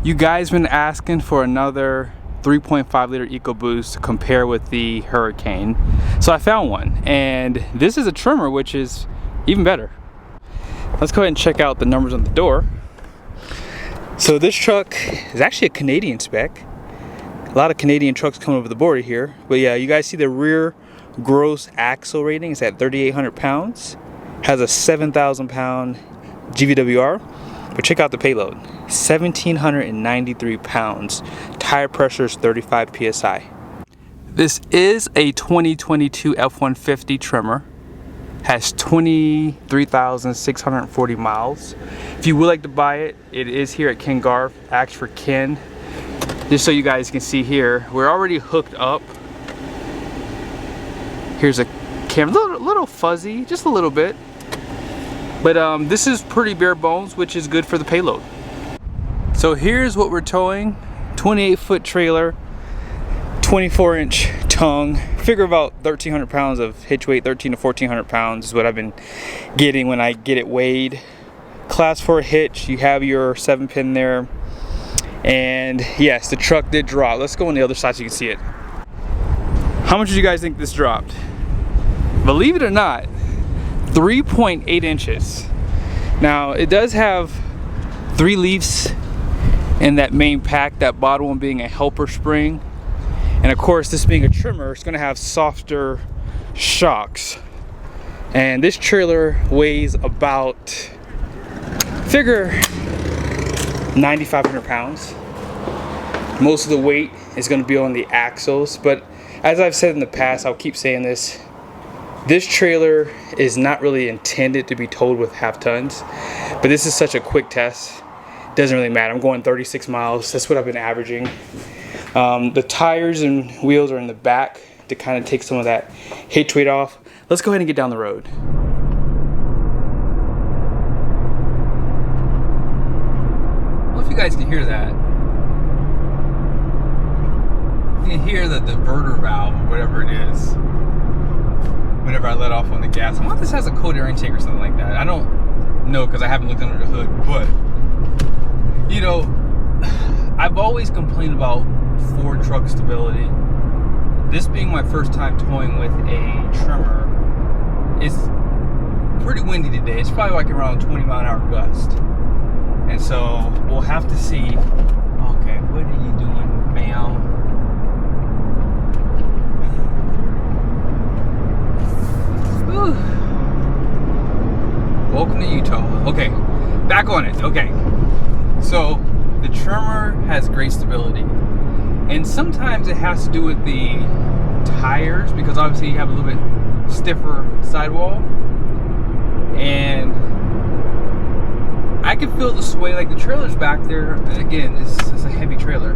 You guys been asking for another 3.5 liter EcoBoost to compare with the Hurricane. So I found one, and this is a Tremor, which is even better. Let's go ahead and check out the numbers on the door. So this truck is actually a Canadian spec. A lot of Canadian trucks coming over the border here. But yeah, you guys see the rear gross axle rating is at 3,800 pounds. Has a 7,000 pound GVWR. But check out the payload, 1,793 pounds. Tire pressure is 35 PSI. This is a 2022 F150 Tremor. Has 23,640 miles. If you would like to buy it, it is here at Ken Garff. Ask for Ken. Just so you guys can see here, we're already hooked up. Here's a camera, little fuzzy, just a little bit. But this is pretty bare bones, which is good for the payload. So here's what we're towing. 28-foot trailer, 24-inch tongue. Figure about 1,300 pounds of hitch weight. 1,300 to 1,400 pounds is what I've been getting when I get it weighed. Class 4 hitch, you have your 7-pin there. And yes, the truck did drop. Let's go on the other side so you can see it. How much did you guys think this dropped? Believe it or not, 3.8 inches. Now it does have 3 leaves in that main pack, that bottom one being a helper spring, and of course this being a Tremor, it's going to have softer shocks. And this trailer weighs about, figure 9,500 pounds. Most of the weight is going to be on the axles, but as I've said in the past, I'll keep saying this, this trailer is not really intended to be towed with half tons, but this is such a quick test. Doesn't really matter. I'm going 36 miles. That's what I've been averaging. The tires and wheels are in the back to kind of take some of that hitch weight off. Let's go ahead and get down the road. I don't know if you guys can hear that. You can hear the diverter valve or whatever it is. Whenever I let off on the gas, I wonder if this has a cold air intake or something like that. I don't know because I haven't looked under the hood, but you know, I've always complained about Ford truck stability. This being my first time towing with a Tremor, it's pretty windy today. It's probably like around 20-mile-an-hour gust, and so we'll have to see. Okay, what are you doing, ma'am? Welcome to Utah. Okay, back on it. Okay, so the Tremor has great stability, and sometimes it has to do with the tires, because obviously you have a little bit stiffer sidewall, and I can feel the sway. Like the trailer's back there. Again, it's a heavy trailer,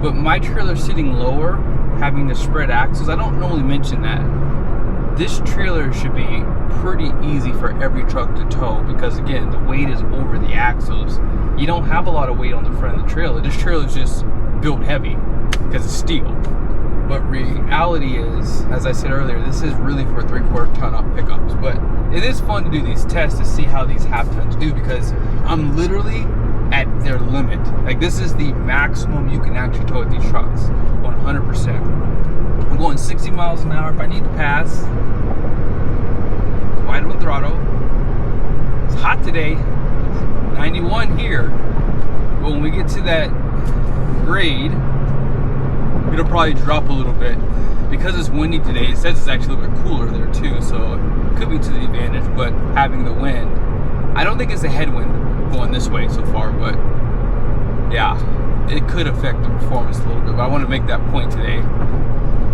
but my trailer's sitting lower, having the spread axles. I don't normally mention that. This trailer should be pretty easy for every truck to tow, because again, the weight is over the axles. You don't have a lot of weight on the front of the trailer. This trailer is just built heavy because it's steel. But reality is, as I said earlier, this is really for 3/4 ton up pickups. But it is fun to do these tests to see how these half tons do, because I'm literally at their limit. Like, this is the maximum you can actually tow with these trucks, 100%. I'm going 60 miles an hour if I need to pass. Wide open throttle. It's hot today, 91 here. But when we get to that grade, it'll probably drop a little bit. Because it's windy today, it says it's actually a little bit cooler there too, so it could be to the advantage, but having the wind, I don't think it's a headwind going this way so far, but yeah, it could affect the performance a little bit, but I want to make that point today.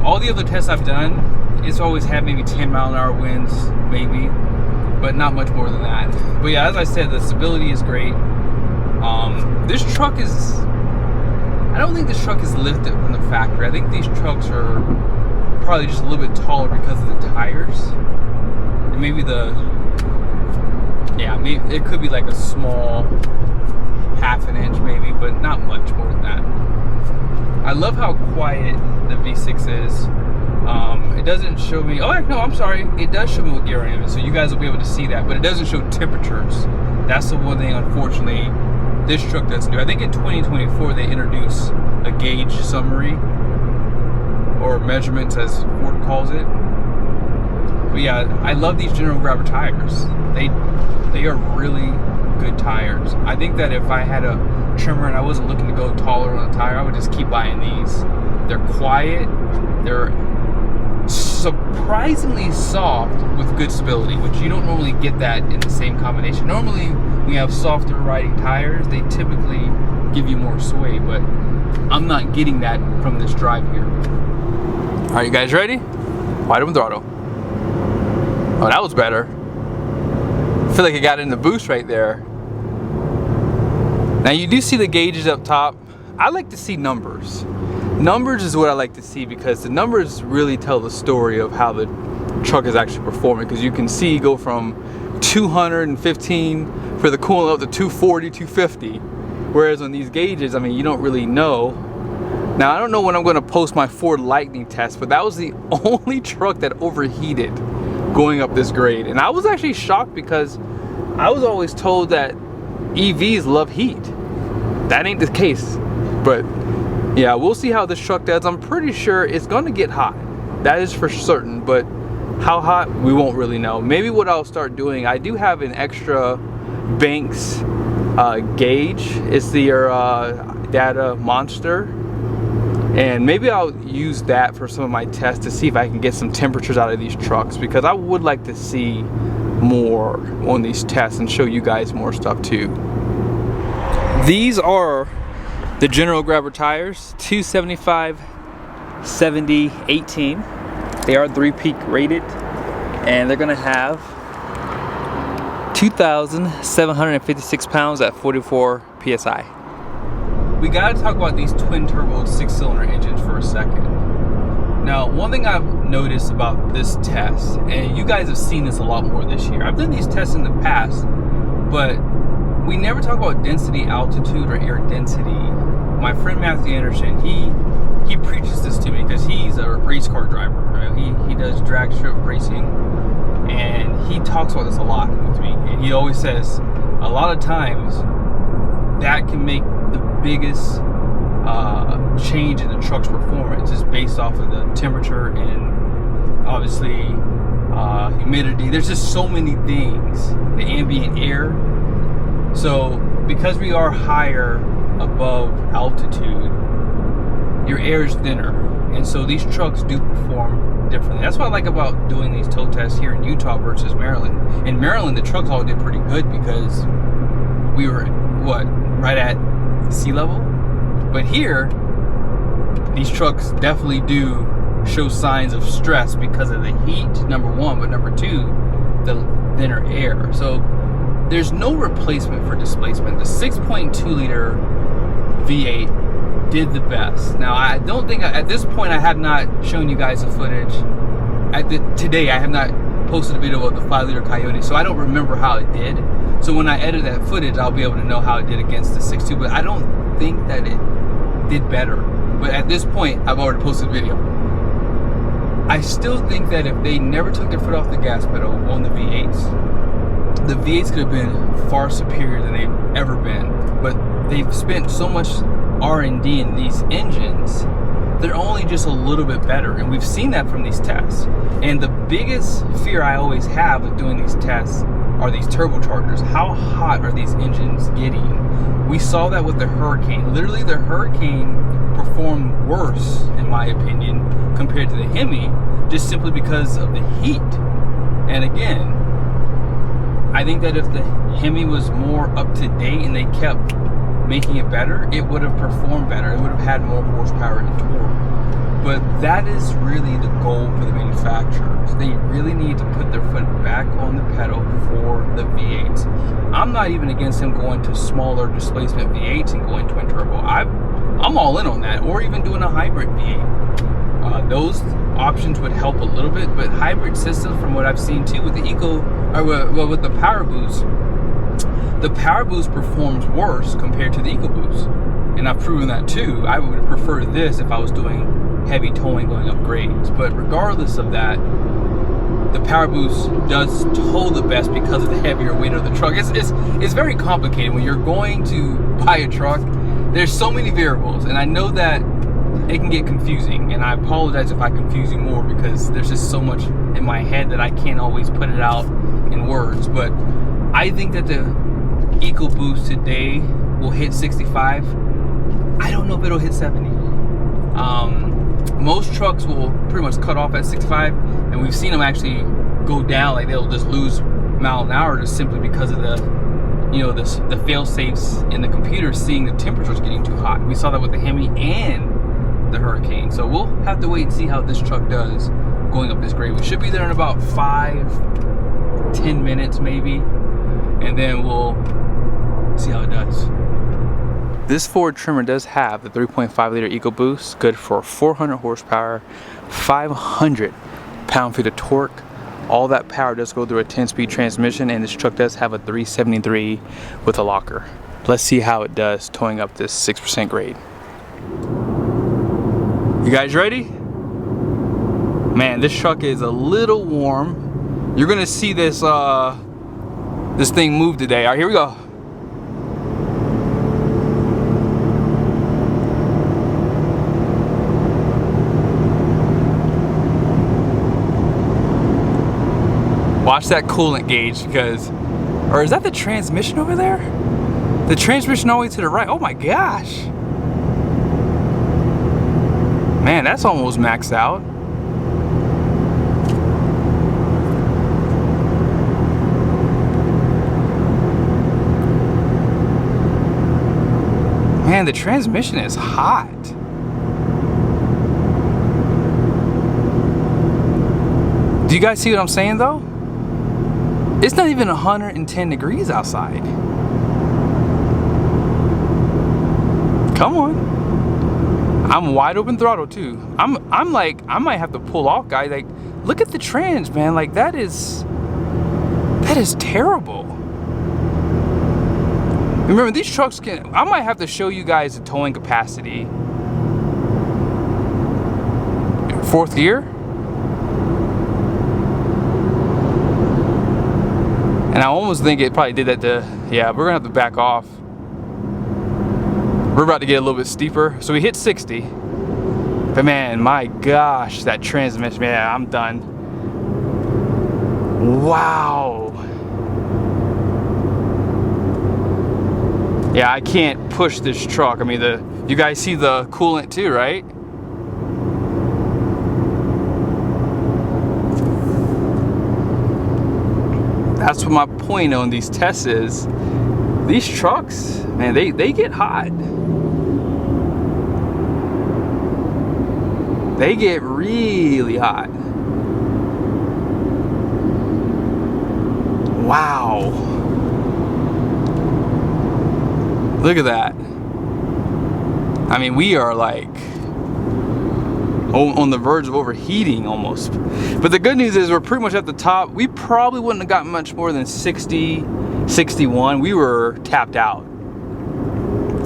All the other tests I've done, it's always had maybe 10-mile-an-hour winds, maybe, but not much more than that. But yeah, as I said, the stability is great. This truck is, I don't think this truck is lifted from the factory. I think these trucks are probably just a little bit taller because of the tires. And maybe maybe it could be like a small half an inch maybe, but not much more than that. I love how quiet the V6 is. It doesn't show me, oh no, I'm sorry, it does show me what gear I am in, so you guys will be able to see that, but it doesn't show temperatures. That's the one thing, unfortunately, this truck doesn't do. I think in 2024 they introduced a gauge summary or measurements, as Ford calls it. But yeah, I love these General Grabber tires. They are really good tires. I think that if I had a Tremor and I wasn't looking to go taller on the tire, I would just keep buying these. They're quiet. They're surprisingly soft with good stability, which you don't normally get that in the same combination. Normally, when you have softer riding tires, they typically give you more sway, but I'm not getting that from this drive here. All right, you guys ready? Wide open throttle. Oh, that was better. I feel like I got in the boost right there. Now you do see the gauges up top. I like to see numbers. Numbers is what I like to see because the numbers really tell the story of how the truck is actually performing, because you can see go from 215 for the coolant up to 240, 250. Whereas on these gauges, I mean, you don't really know. Now, I don't know when I'm going to post my Ford Lightning test, but that was the only truck that overheated going up this grade. And I was actually shocked because I was always told that EVs love heat. That ain't the case. But yeah, we'll see how this truck does. I'm pretty sure it's going to get hot. That is for certain. But how hot, we won't really know. Maybe what I'll start doing, I do have an extra Banks gauge. It's the Data Monster. And maybe I'll use that for some of my tests to see if I can get some temperatures out of these trucks, because I would like to see more on these tests and show you guys more stuff too. These are the General Grabber tires, 275, 70, 18. They are 3-peak rated, and they're gonna have 2,756 pounds at 44 PSI. We gotta talk about these twin turbo 6-cylinder engines for a second. Now, one thing I've noticed about this test, and you guys have seen this a lot more this year. I've done these tests in the past, but we never talk about density, altitude, or air density. My friend Matthew Anderson, he preaches this to me because he's a race car driver. Right? He does drag strip racing, and he talks about this a lot with me. And he always says, a lot of times, that can make the biggest change in the truck's performance is based off of the temperature and obviously humidity. There's just so many things, the ambient air. So because we are higher above altitude, your air is thinner, and so these trucks do perform differently. That's what I like about doing these tow tests here in Utah versus Maryland. In Maryland, the trucks all did pretty good because we were right at sea level. But here, these trucks definitely do show signs of stress because of the heat, number one, but number two, the thinner air. So there's no replacement for displacement. The 6.2 liter V8 did the best. Now, I don't think, at this point, I have not shown you guys the footage. Today, I have not posted a video of the 5 liter Coyote, so I don't remember how it did. So when I edit that footage, I'll be able to know how it did against the 6.2, but I don't think that it did better. But at this point, I've already posted a video. I still think that if they never took their foot off the gas pedal on the V8s could have been far superior than they've ever been. But they've spent so much R&D in these engines, they're only just a little bit better. And we've seen that from these tests. And the biggest fear I always have with doing these tests are these turbochargers. How hot are these engines getting? We saw that with the Hurricane. Literally, the Hurricane performed worse, in my opinion, compared to the Hemi, just simply because of the heat. And again, I think that if the Hemi was more up to date and they kept making it better, it would have performed better. It would have had more horsepower and torque. But that is really the goal for the manufacturers. They really need to put their foot back on the pedal for the V8s. I'm not even against them going to smaller displacement V8s and going twin turbo. I'm all in on that, or even doing a hybrid V8. Those options would help a little bit, but hybrid systems, from what I've seen too, with the with the Power Boost performs worse compared to the EcoBoost, and I've proven that too. I would prefer this if I was doing heavy towing going up grades. But regardless of that, the power boost does tow the best because of the heavier weight of the truck. It's very complicated when you're going to buy a truck. There's so many variables, and I know that it can get confusing, and I apologize if I confuse you more because there's just so much in my head that I can't always put it out in words. But I think that the EcoBoost today will hit 65. I don't know if it'll hit 70. Most trucks will pretty much cut off at 65, and we've seen them actually go down, like they'll just lose mile an hour just simply because of the, you know, the fail safes in the computer seeing the temperatures getting too hot. We saw that with the Hemi and the Hurricane. So we'll have to wait and see how this truck does going up this grade. We should be there in about 5-10 minutes maybe, and then we'll see how it does. This Ford Tremor does have the 3.5 liter EcoBoost, good for 400 horsepower, 500 pound-feet of torque. All that power does go through a 10-speed transmission, and this truck does have a 373 with a locker. Let's see how it does towing up this 6% grade. You guys ready? Man, this truck is a little warm. You're gonna see this this thing move today. All right, here we go. Watch that coolant gauge, because, or is that the transmission over there? The transmission all the way to the right. Oh my gosh. Man, that's almost maxed out. Man, the transmission is hot. Do you guys see what I'm saying though? It's not even 110 degrees outside. Come on. I'm wide open throttle too. I'm like, I might have to pull off, guys. Like, look at the trans, man. Like, that is terrible. Remember, these trucks can, I might have to show you guys the towing capacity. 4th gear. And I almost think it probably did that to, yeah, we're gonna have to back off. We're about to get a little bit steeper. So we hit 60. But man, my gosh, that transmission, man, I'm done. Wow. Yeah, I can't push this truck. I mean, you guys see the coolant too, right? That's what my point on these tests is. These trucks, man, they get hot. They get really hot. Wow. Look at that. I mean, we are like on the verge of overheating almost. But the good news is we're pretty much at the top. We probably wouldn't have gotten much more than 60, 61. We were tapped out.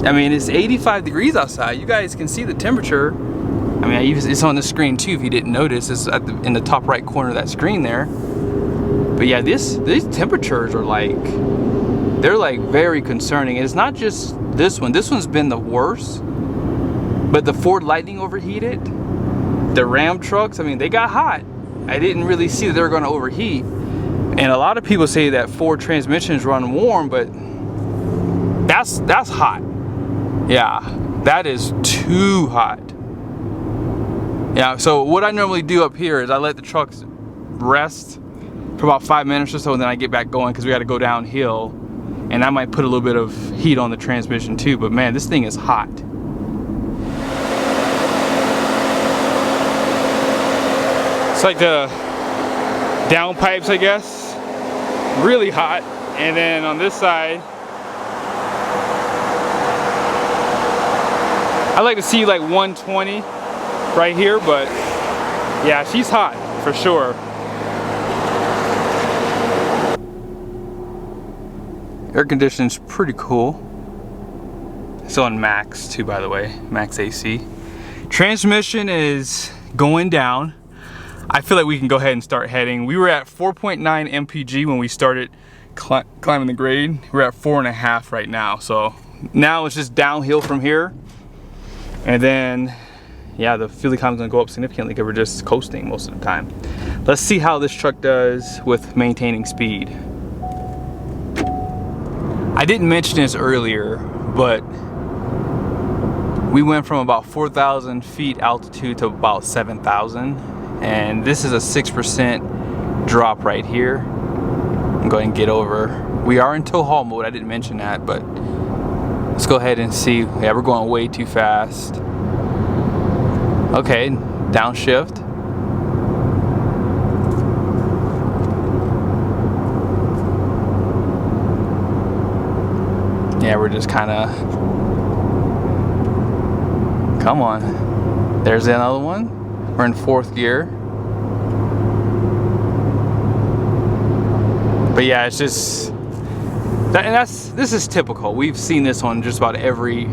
I mean, it's 85 degrees outside. You guys can see the temperature. I mean, it's on the screen too if you didn't notice. It's in the top right corner of that screen there. But yeah, these temperatures are like, they're like very concerning. And it's not just this one. This one's been the worst. But the Ford Lightning overheated. The Ram trucks, I mean, they got hot. I didn't really see that they were going to overheat. And a lot of people say that Ford transmissions run warm, but that's hot. Yeah, that is too hot. Yeah, so what I normally do up here is I let the trucks rest for about 5 minutes or so, and then I get back going because we got to go downhill. And I might put a little bit of heat on the transmission too, but man, this thing is hot. It's like the downpipes, I guess, really hot. And then on this side, I like to see like 120 right here, but yeah, she's hot for sure. Air conditioning's pretty cool. It's on max too, by the way, max AC. Transmission is going down. I feel like we can go ahead and start heading. We were at 4.9 MPG when we started climbing the grade. We're at 4.5 right now. So now it's just downhill from here. And then, yeah, the fuel economy is gonna go up significantly because we're just coasting most of the time. Let's see how this truck does with maintaining speed. I didn't mention this earlier, but we went from about 4,000 feet altitude to about 7,000. And this is a 6% drop right here. I'm going to get over. We are in tow haul mode, I didn't mention that, but let's go ahead and see. Yeah, we're going way too fast. Okay, downshift. Yeah, we're just kind of, come on. There's another one. We're in 4th gear. But yeah, it's just, this is typical. We've seen this on just about every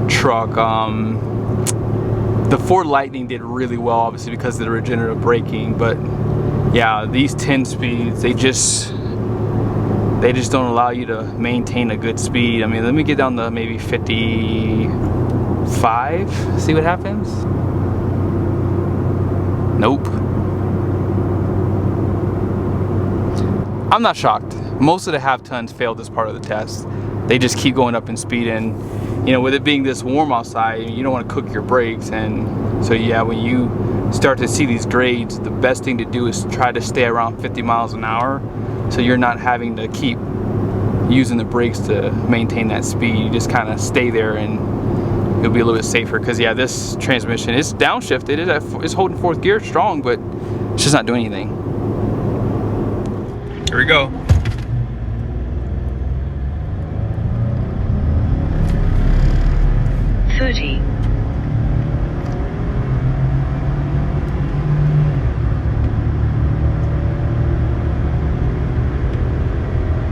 truck. The Ford Lightning did really well, obviously, because of the regenerative braking. But yeah, these 10 speeds, they just don't allow you to maintain a good speed. I mean, let me get down to maybe 55, see what happens. Nope. I'm not shocked. Most of the half tons failed this part of the test. They just keep going up in speed, and you know, with it being this warm outside, you don't want to cook your brakes. And so yeah, when you start to see these grades, the best thing to do is try to stay around 50 miles an hour, so you're not having to keep using the brakes to maintain that speed. You just kind of stay there and you'll be a little bit safer. Because yeah, this transmission is downshifted. It's holding 4th gear strong, but it's just not doing anything. Here we go. $30.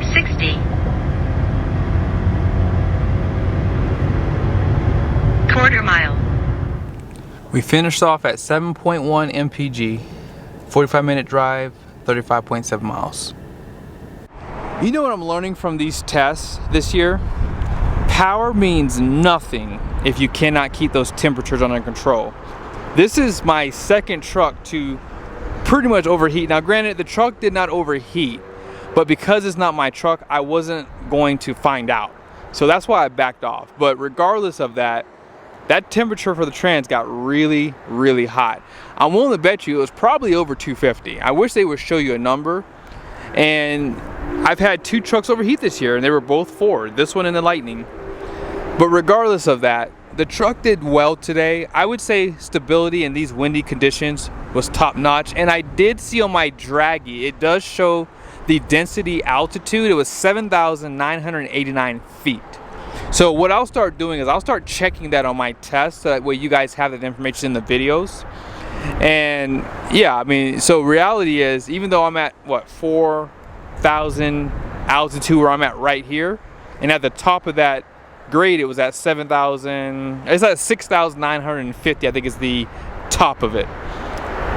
$60. Quarter mile. We finished off at 7.1 MPG, 45-minute drive, 35.7 miles. You know what I'm learning from these tests this year? Power means nothing if you cannot keep those temperatures under control. This is my second truck to pretty much overheat. Now granted, the truck did not overheat, but because it's not my truck, I wasn't going to find out. So that's why I backed off. But regardless of that, that temperature for the trans got really, really hot. I'm willing to bet you it was probably over 250. I wish they would show you a number. And I've had 2 trucks overheat this year, and they were both Ford, this one and the Lightning. But regardless of that, the truck did well today. I would say stability in these windy conditions was top notch. And I did see on my Draggy, it does show the density altitude. It was 7,989 feet. So what I'll start doing is I'll start checking that on my test, so that way you guys have that information in the videos. And yeah, I mean, so reality is, even though I'm at what, 4,000 altitude where I'm at right here, and at the top of that grade it was at 7,000, it's at 6,950, I think is the top of it.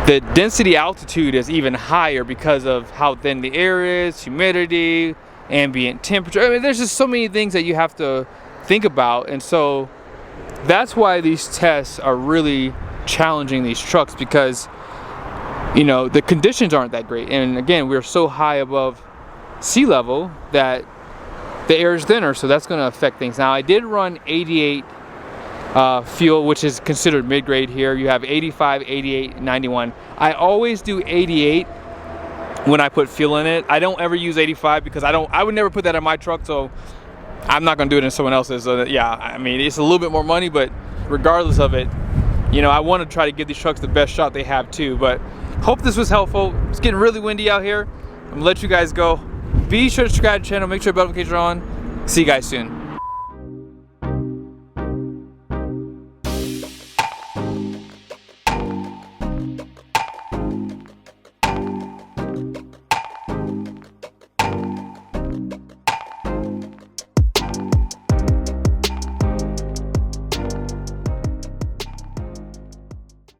The density altitude is even higher because of how thin the air is, humidity, ambient temperature. I mean, there's just so many things that you have to think about. And so that's why these tests are really challenging these trucks, because you know, the conditions aren't that great. And again, we're so high above sea level that the air is thinner, so that's going to affect things. Now I did run 88 fuel, which is considered mid-grade here. You have 85, 88, 91. I always do 88 when I put fuel in it. I don't ever use 85 because I would never put that in my truck, so I'm not gonna do it in someone else's. So that, yeah, I mean, it's a little bit more money, but regardless of it, you know, I want to try to give these trucks the best shot they have too. But hope this was helpful. It's getting really windy out here. I'm gonna let you guys go. Be sure to subscribe to the channel, make sure bell notifications are on. See you guys soon.